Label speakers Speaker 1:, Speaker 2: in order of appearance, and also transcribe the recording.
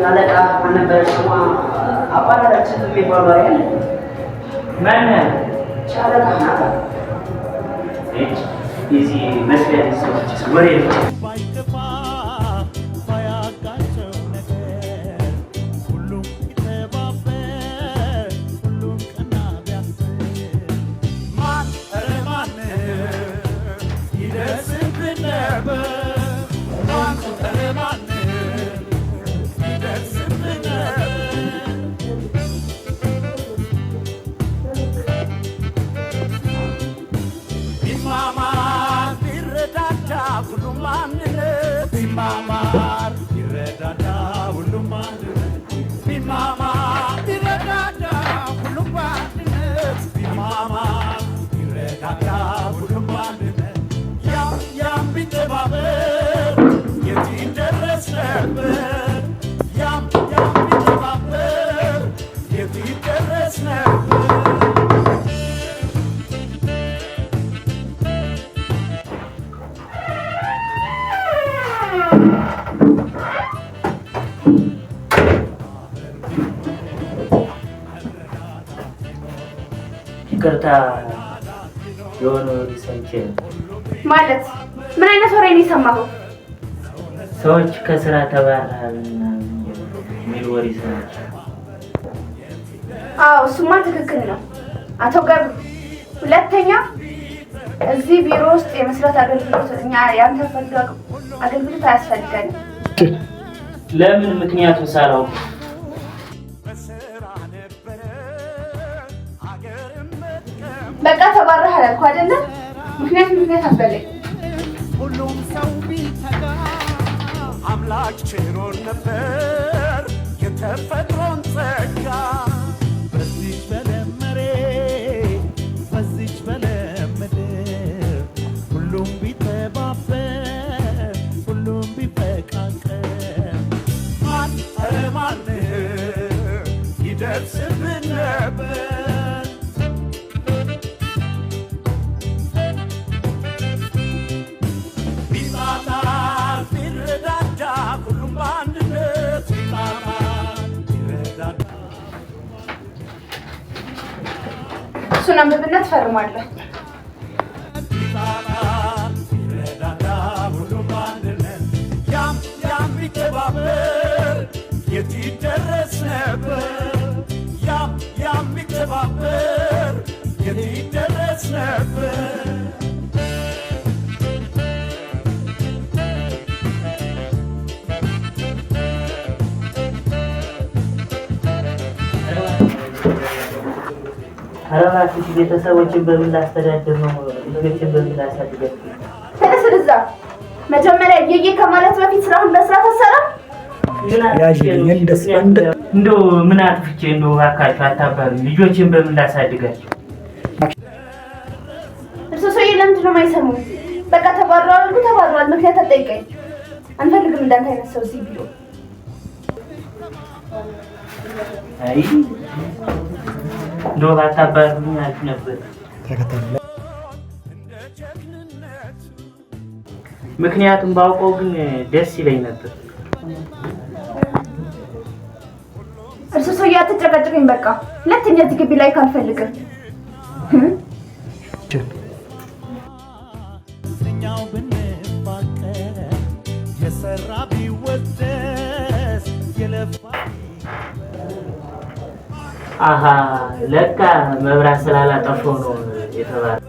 Speaker 1: አለቃ ነበር ስሟ አባታችን የሚባለው አይደል?
Speaker 2: ማን
Speaker 1: ሻለቃ ናት።
Speaker 2: እዚህ መስሪያ ሰዎች ወሬ ይቅርታ የሆነ ሰምቼ
Speaker 3: ማለት ምን አይነት ወሬ ነው የሰማኸው?
Speaker 2: ሰዎች ከስራ ተባረዋል የሚል ወሬ ሰምቼ።
Speaker 3: አዎ እሱማ ትክክል ነው አቶ ገብሩ። ሁለተኛ እዚህ ቢሮ ውስጥ የመስራት አገልግሎት እኛ ያንተ ፈልጋግ አገልግሎት አያስፈልገንም።
Speaker 2: ለምን? ምክንያቱም ሳላውቅ
Speaker 3: በቃ ተባረሃል አልኩህ አይደለ? ምክንያት አትበለኝ።
Speaker 4: ሁሉም ሰው ቢተጋ አምላክ ችሮን ነበር የተፈጥሮን ጸጋ በዚች በለመሬት ሁሉም ቢተባበር ሁሉም ቢፈቃቀር ማን ይደርስብን ነበር።
Speaker 3: እሱን አንብብና ትፈርማለህ።
Speaker 4: የት ይደረስ ነበር ያም ቢተባበር የት ይደረስ ነበር።
Speaker 2: አረባክሽ ቤተሰቦችን በምን ላስተዳድር ነው? ልጆችን በምን ላሳድጋቸው?
Speaker 3: ተነስ እዛ። መጀመሪያ እየየ ከማለት በፊት ስራውን በስርዓት አሰራ።
Speaker 2: እንደው ምን አጥፍቼ እንደው እባካችሁ አታባሉ። ልጆችን በምን ላሳድጋቸው?
Speaker 3: እርሶ ሰውዬ ለምንድን ነው የማይሰሙኝ? በቃ ተባረዋል። ምክንያት አትጠይቀኝ። አንፈልግም እንዳንተ አይነት ሰው እዚህ ቢሮ።
Speaker 2: አይ እንደው አታባሉኝ አልኩ ነበር። ምክንያቱም ባውቀው ግን ደስ ይለኝ ነበር።
Speaker 3: እርሱ ሰውዬ አትጨቃጨቀኝ። በቃ ሁለተኛ እዚህ ግቢ ላይ ካልፈልግም
Speaker 4: የሰራ ቢወደስ የለፋ
Speaker 2: አሃ ለካ መብራት ስላላጠፋው ነው የተባለ።